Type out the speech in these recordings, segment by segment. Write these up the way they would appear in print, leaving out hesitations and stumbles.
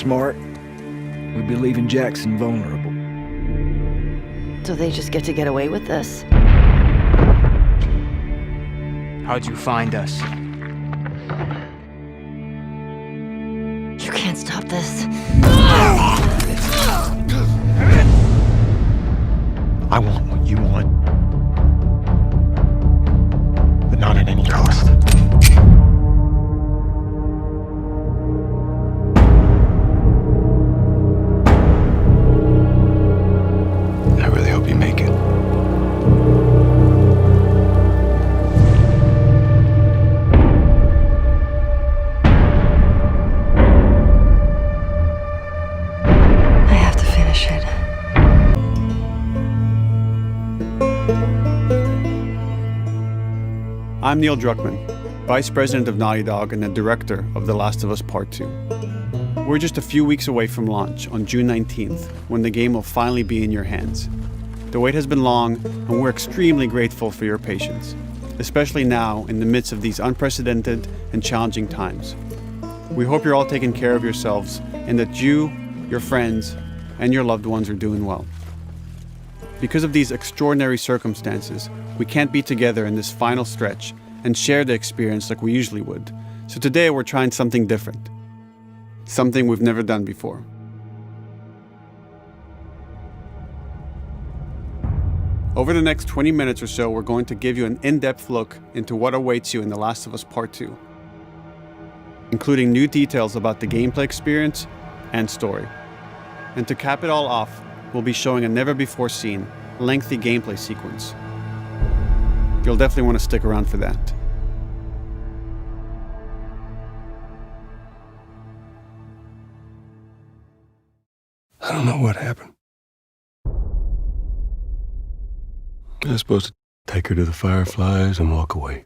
smart, we'd be leaving Jackson vulnerable. So they just get to get away with this? How'd you find us? You can't stop this. I want what you want, but not at any cost. I really hope you make it. I have to finish it. I'm Neil Druckmann, Vice President of Naughty Dog and the Director of The Last of Us Part 2. We're just a few weeks away from launch on June 19th, when the game will finally be in your hands. The wait has been long, and we're extremely grateful for your patience, especially now in the midst of these unprecedented and challenging times. We hope you're all taking care of yourselves and that you, your friends, and your loved ones are doing well. Because of these extraordinary circumstances, we can't be together in this final stretch and share the experience like we usually would. So today we're trying something different. Something we've never done before. Over the next 20 minutes or so, we're going to give you an in-depth look into what awaits you in The Last of Us Part 2, including new details about the gameplay experience and story. And to cap it all off, we'll be showing a never-before-seen, lengthy gameplay sequence. You'll definitely want to stick around for that. I don't know what happened. I was supposed to take her to the Fireflies and walk away.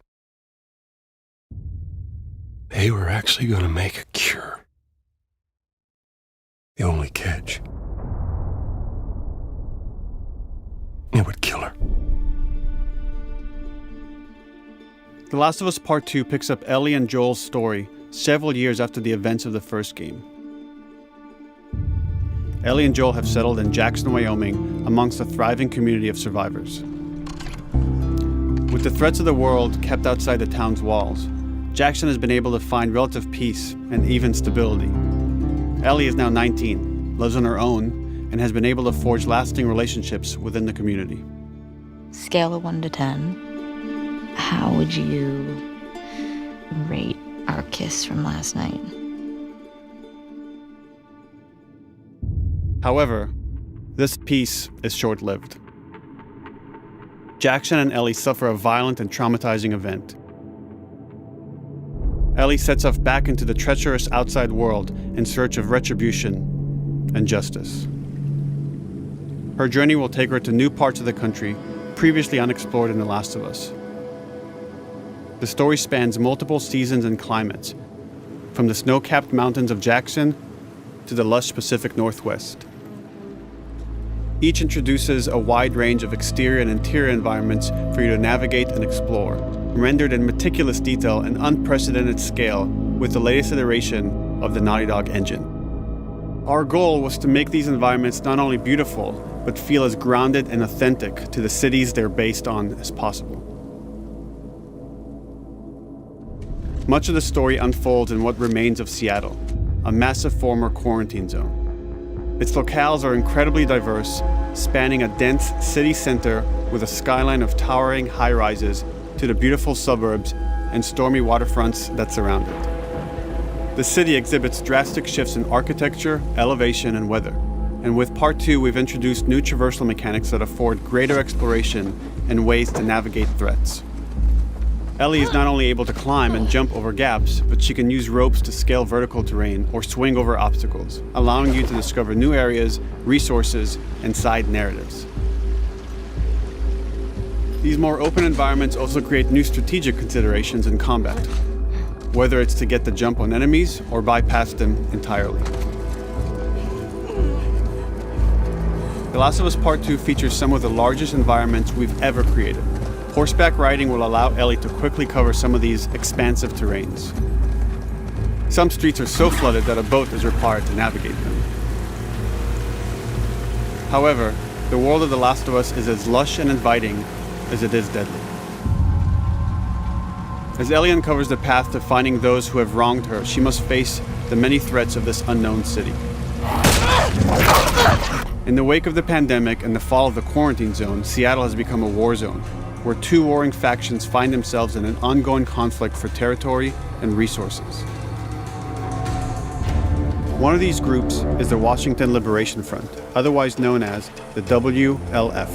They were actually going to make a cure. The only catch, it would kill her. The Last of Us Part 2 picks up Ellie and Joel's story several years after the events of the first game. Ellie and Joel have settled in Jackson, Wyoming, amongst a thriving community of survivors. With the threats of the world kept outside the town's walls, Jackson has been able to find relative peace and even stability. Ellie is now 19, lives on her own, and has been able to forge lasting relationships within the community. Scale of 1 to 10. How would you rate our kiss from last night? However, this peace is short-lived. Jackson and Ellie suffer a violent and traumatizing event. Ellie sets off back into the treacherous outside world in search of retribution and justice. Her journey will take her to new parts of the country previously unexplored in The Last of Us. The story spans multiple seasons and climates, from the snow-capped mountains of Jackson to the lush Pacific Northwest. Each introduces a wide range of exterior and interior environments for you to navigate and explore, rendered in meticulous detail and unprecedented scale with the latest iteration of the Naughty Dog engine. Our goal was to make these environments not only beautiful, but feel as grounded and authentic to the cities they're based on as possible. Much of the story unfolds in what remains of Seattle, a massive former quarantine zone. Its locales are incredibly diverse, spanning a dense city center with a skyline of towering high-rises to the beautiful suburbs and stormy waterfronts that surround it. The city exhibits drastic shifts in architecture, elevation, and weather. And with Part 2, we've introduced new traversal mechanics that afford greater exploration and ways to navigate threats. Ellie is not only able to climb and jump over gaps, but she can use ropes to scale vertical terrain or swing over obstacles, allowing you to discover new areas, resources, and side narratives. These more open environments also create new strategic considerations in combat, whether it's to get the jump on enemies or bypass them entirely. The Last of Us Part 2 features some of the largest environments we've ever created. Horseback riding will allow Ellie to quickly cover some of these expansive terrains. Some streets are so flooded that a boat is required to navigate them. However, the world of The Last of Us is as lush and inviting as it is deadly. As Ellie uncovers the path to finding those who have wronged her, she must face the many threats of this unknown city. In the wake of the pandemic and the fall of the quarantine zone, Seattle has become a war zone, where two warring factions find themselves in an ongoing conflict for territory and resources. One of these groups is the Washington Liberation Front, otherwise known as the WLF.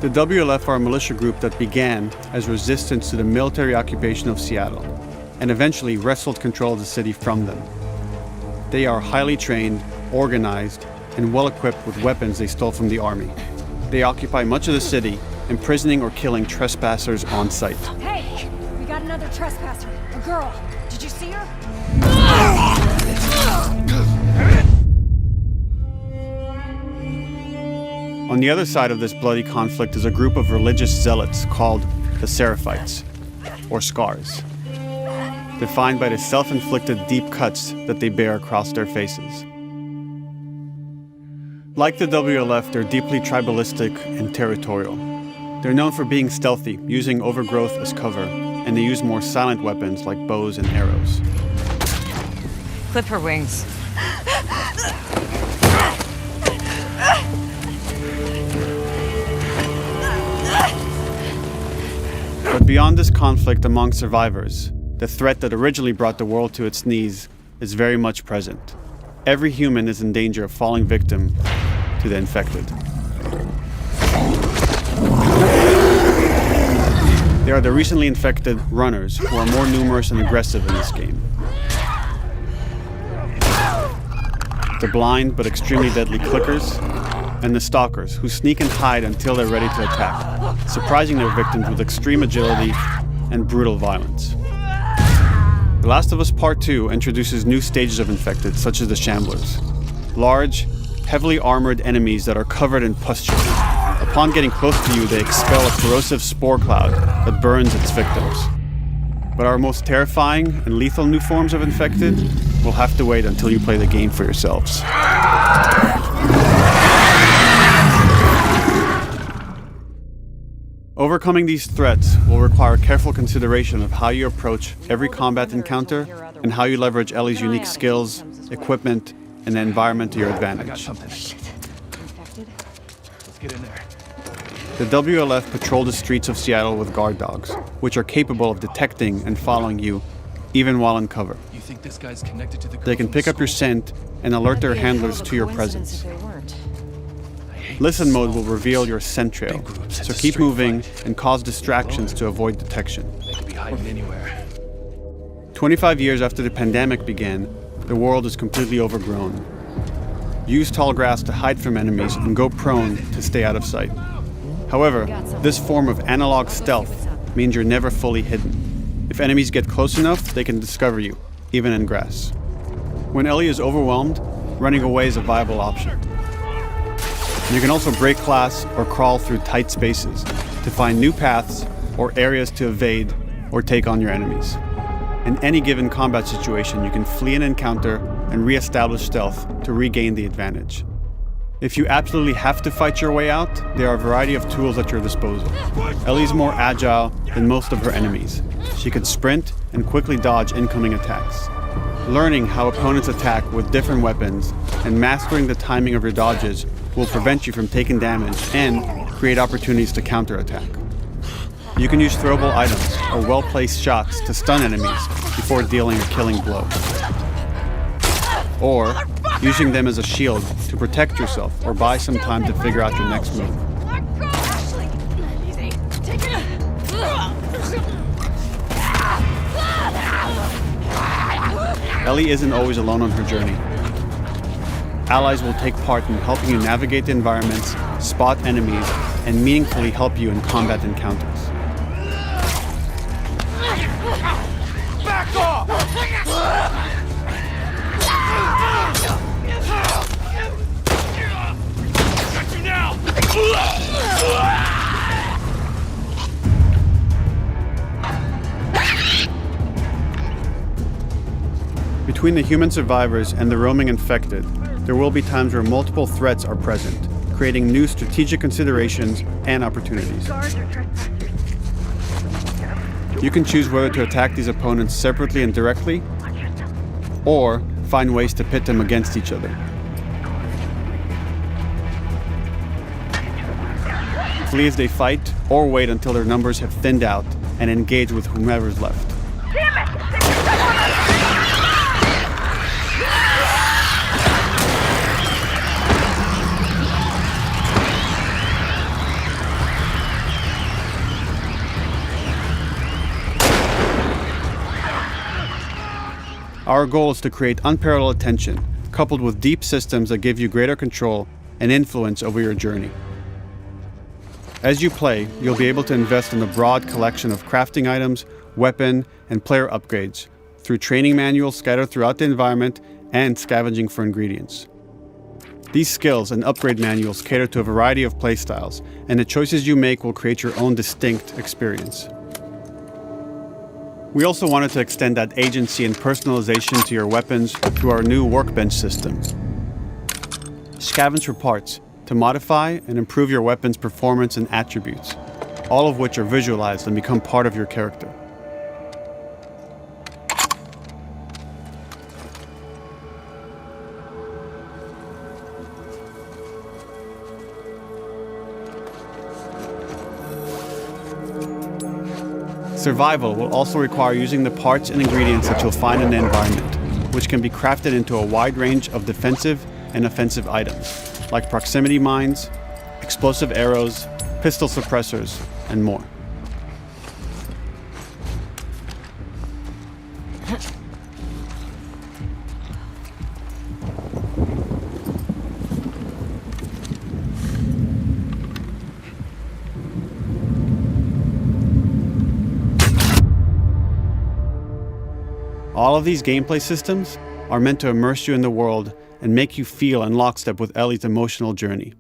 The WLF are a militia group that began as resistance to the military occupation of Seattle and eventually wrestled control of the city from them. They are highly trained, organized, and well-equipped with weapons they stole from the army. They occupy much of the city, imprisoning or killing trespassers on sight. Hey, we got another trespasser, a girl. Did you see her? On the other side of this bloody conflict is a group of religious zealots called the Seraphites, or Scars, defined by the self-inflicted deep cuts that they bear across their faces. Like the WLF, they're deeply tribalistic and territorial. They're known for being stealthy, using overgrowth as cover, and they use more silent weapons like bows and arrows. Clip her wings. But beyond this conflict among survivors, the threat that originally brought the world to its knees is very much present. Every human is in danger of falling victim to the infected. There are the recently infected runners, who are more numerous and aggressive in this game. The blind but extremely deadly clickers, and the stalkers, who sneak and hide until they're ready to attack, surprising their victims with extreme agility and brutal violence. The Last of Us Part 2 introduces new stages of infected, such as the Shamblers. Large, heavily armored enemies that are covered in pustules. Upon getting close to you, they expel a corrosive spore cloud that burns its victims. But our most terrifying and lethal new forms of infected will have to wait until you play the game for yourselves. Overcoming these threats will require careful consideration of how you approach every combat encounter and how you leverage Ellie's unique skills, equipment, and the environment to your advantage. Let's get in there. The WLF patrol the streets of Seattle with guard dogs, which are capable of detecting and following you, even while in cover. You think this guy's connected to the girl They can from pick up your school? scent and alert their handlers to your presence. Listen mode will reveal your scent trail, so keep moving and cause distractions to avoid detection. They could be hiding anywhere. 25 years after the pandemic began, the world is completely overgrown. Use tall grass to hide from enemies and go prone to stay out of sight. However, this form of analog stealth means you're never fully hidden. If enemies get close enough, they can discover you, even in grass. When Ellie is overwhelmed, running away is a viable option. You can also break glass or crawl through tight spaces to find new paths or areas to evade or take on your enemies. In any given combat situation, you can flee an encounter and re-establish stealth to regain the advantage. If you absolutely have to fight your way out, there are a variety of tools at your disposal. Ellie's more agile than most of her enemies. She can sprint and quickly dodge incoming attacks. Learning how opponents attack with different weapons and mastering the timing of your dodges will prevent you from taking damage and create opportunities to counterattack. You can use throwable items or well-placed shots to stun enemies before dealing a killing blow. Or using them as a shield to protect yourself or buy some time to figure out your next move. Ellie isn't always alone on her journey. Allies will take part in helping you navigate the environments, spot enemies, and meaningfully help you in combat encounters. Back off! Got you now! Between the human survivors and the roaming infected, there will be times where multiple threats are present, creating new strategic considerations and opportunities. You can choose whether to attack these opponents separately and directly, or find ways to pit them against each other. Flee as they fight, or wait until their numbers have thinned out and engage with whomever's left. Our goal is to create unparalleled tension, coupled with deep systems that give you greater control and influence over your journey. As you play, you'll be able to invest in a broad collection of crafting items, weapon, and player upgrades through training manuals scattered throughout the environment and scavenging for ingredients. These skills and upgrade manuals cater to a variety of playstyles, and the choices you make will create your own distinct experience. We also wanted to extend that agency and personalization to your weapons through our new workbench system. Scavenge for parts to modify and improve your weapon's performance and attributes, all of which are visualized and become part of your character. Survival will also require using the parts and ingredients that you'll find in the environment, which can be crafted into a wide range of defensive and offensive items, like proximity mines, explosive arrows, pistol suppressors, and more. All of these gameplay systems are meant to immerse you in the world and make you feel in lockstep with Ellie's emotional journey.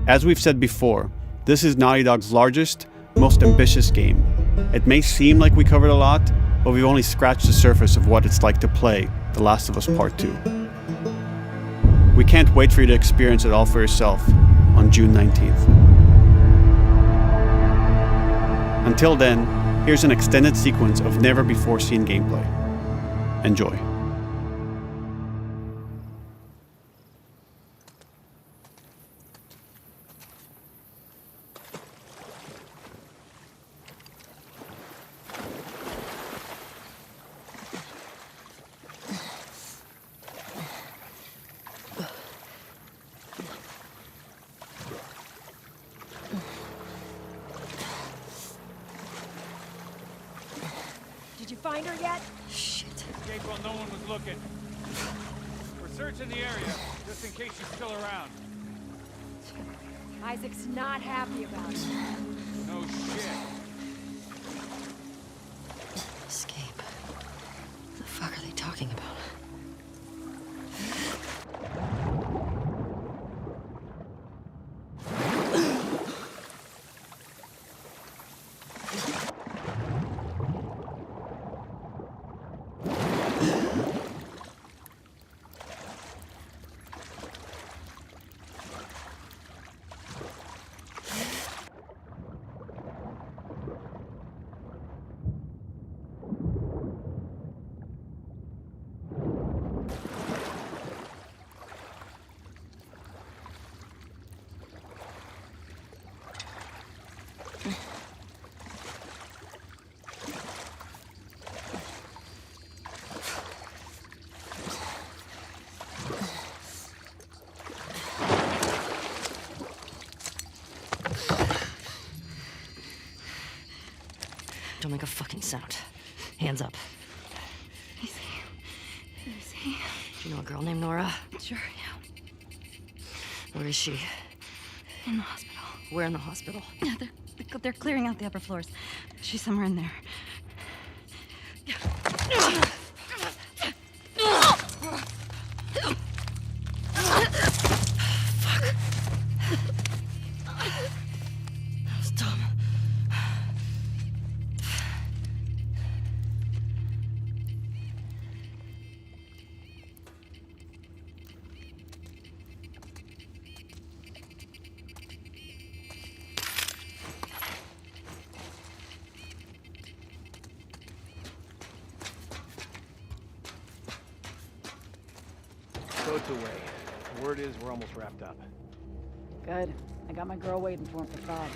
As we've said before, this is Naughty Dog's largest, most ambitious game. It may seem like we covered a lot, but we've only scratched the surface of what it's like to play The Last of Us Part 2. We can't wait for you to experience it all for yourself on June 19th. Until then, here's an extended sequence of never-before-seen gameplay. Enjoy. Did you find her yet? Shit. Escape while no one was looking. We're searching the area, just in case she's still around. Isaac's not happy about it. No shit. Escape. What the fuck are they talking about? Don't make a fucking sound. Hands up. Easy. Do you know a girl named Nora? Sure, yeah. Where is she? In the hospital. Where in the hospital? Yeah, they're clearing out the upper floors. She's somewhere in there. I was boat's away. Word is we're almost wrapped up. Good. I got my girl waiting for him for Bob.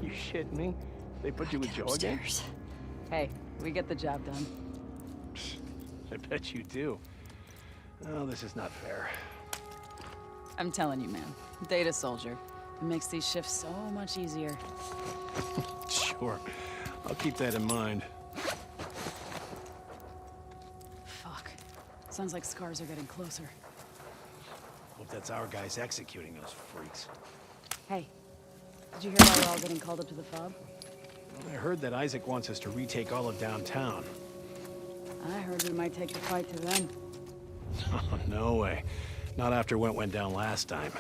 You shitting me? They put you with Joe again? Upstairs. Hey, we get the job done. I bet you do. Oh, this is not fair. I'm telling you, man. Data soldier. It makes these shifts so much easier. Sure. I'll keep that in mind. Fuck. Sounds like scars are getting closer. Hope that's our guys executing those freaks. Hey, did you hear why we're all getting called up to the fob? Well, I heard that Isaac wants us to retake all of downtown. I heard we might take the fight to them. Oh, no way. Not after what went down last time.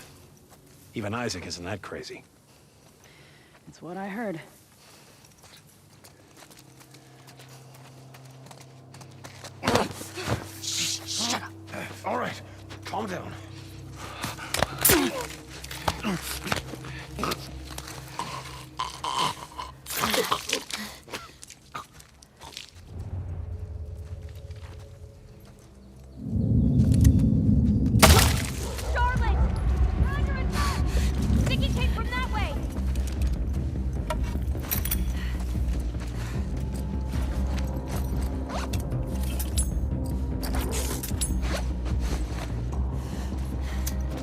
Even Isaac isn't that crazy. It's what I heard. Shut up. All right, calm down.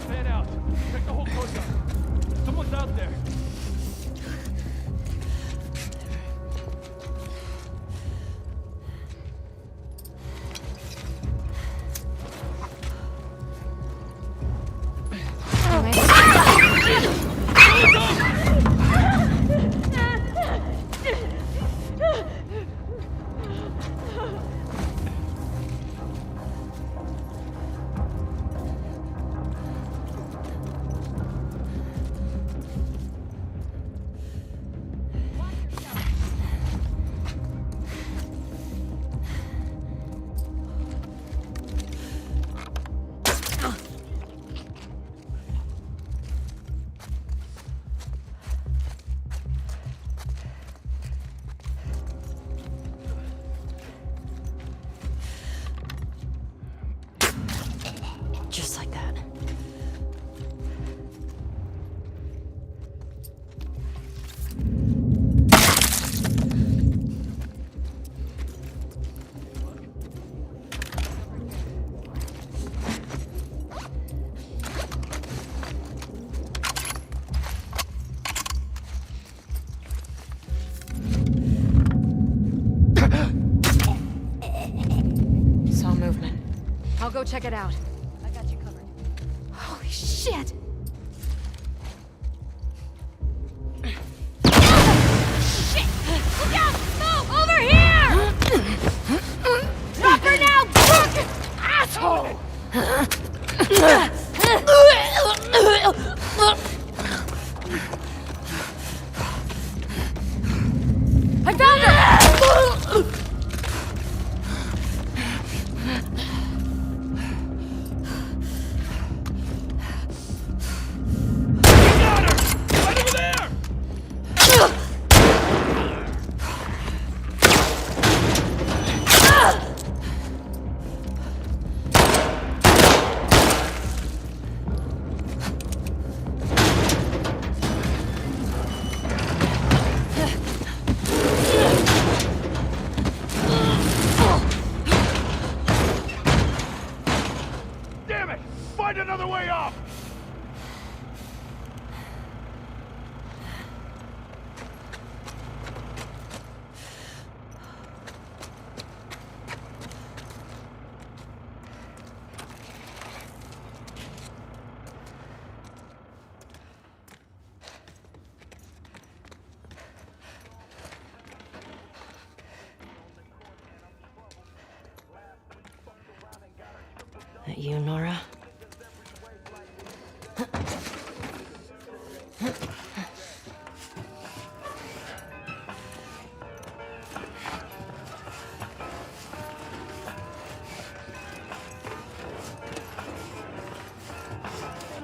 Fan out. Check the whole coast up. Someone's out there. Just like that. Saw movement. I'll go check it out. I got you covered. Holy shit! Shit! Look out! Move! Over here! Drop her now, punk! Asshole! I found her! Damn it! Find another way off! That you, Nora?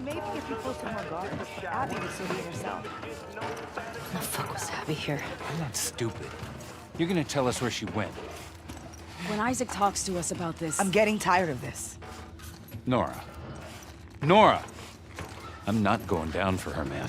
Maybe if you posted more guards, Abby would still be herself. When the fuck was Abby here? I'm not stupid. You're gonna tell us where she went. When Isaac talks to us about this... I'm getting tired of this. Nora. Nora! I'm not going down for her, man.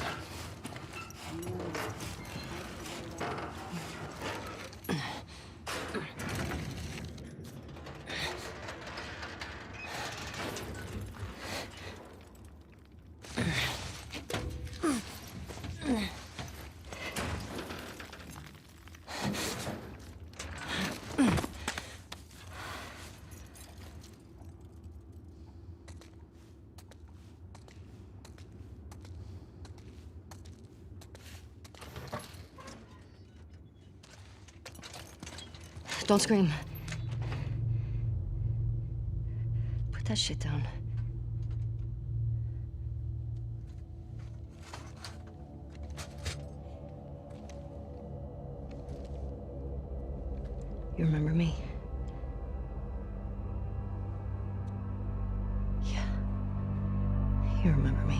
Don't scream. Put that shit down. You remember me? Yeah. You remember me.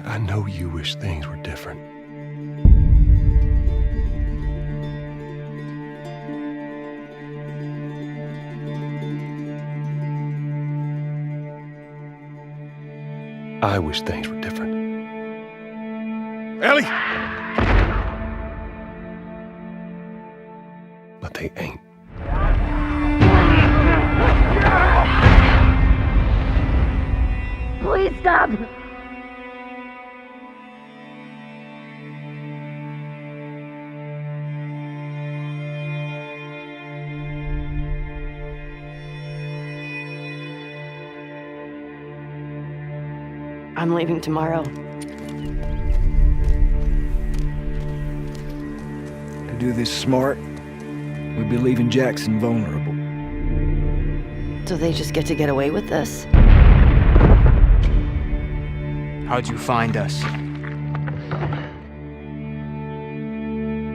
I know you wish things were different. I wish things were different. Ellie! But they ain't. Please stop! I'm leaving tomorrow. To do this smart, we'd be leaving Jackson vulnerable. Do they just get to get away with this? How'd you find us?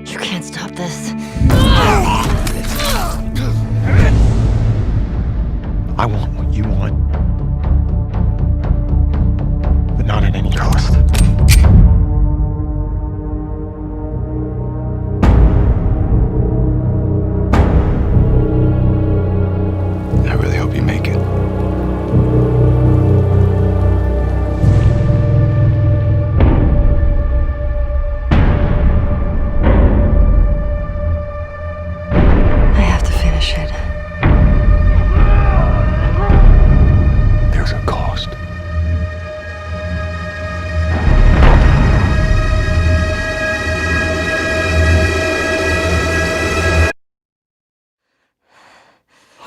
You can't stop this. I want what you want. But not at any cost. I really hope you make it.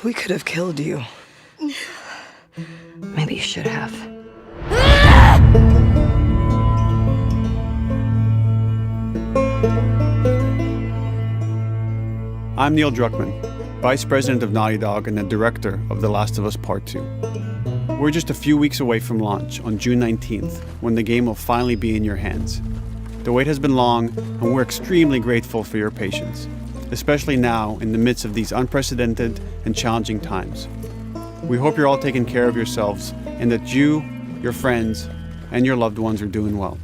We could have killed you. Maybe you should have. I'm Neil Druckmann, Vice President of Naughty Dog and the Director of The Last of Us Part 2. We're just a few weeks away from launch on June 19th, when the game will finally be in your hands. The wait has been long, and we're extremely grateful for your patience, especially now in the midst of these unprecedented and challenging times. We hope you're all taking care of yourselves and that you, your friends, and your loved ones are doing well.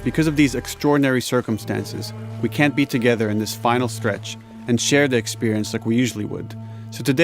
Because of these extraordinary circumstances, we can't be together in this final stretch and share the experience like we usually would. So today,